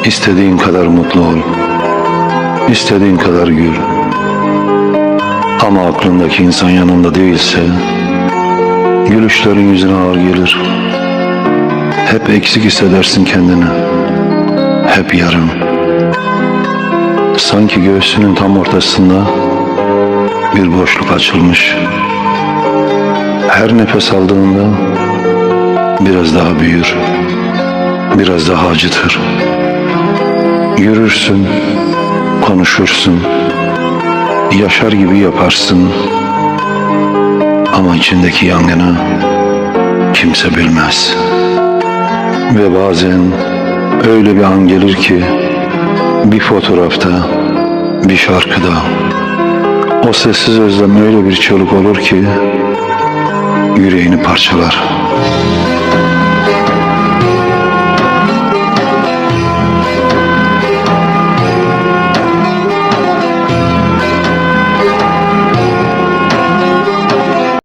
İstediğin kadar mutlu ol, istediğin kadar gül. Ama aklındaki insan yanında değilse, gülüşlerin yüzüne ağır gelir. Hep eksik hissedersin kendini, hep yarım. Sanki göğsünün tam ortasında bir boşluk açılmış. Her nefes aldığında biraz daha büyür, biraz daha acıtır. Yürürsün, konuşursun, yaşar gibi yaparsın. Ama içindeki yangını kimse bilmez. Ve bazen öyle bir an gelir ki, bir fotoğrafta, bir şarkıda, o sessiz özlem öyle bir çığlık olur ki yüreğini parçalar.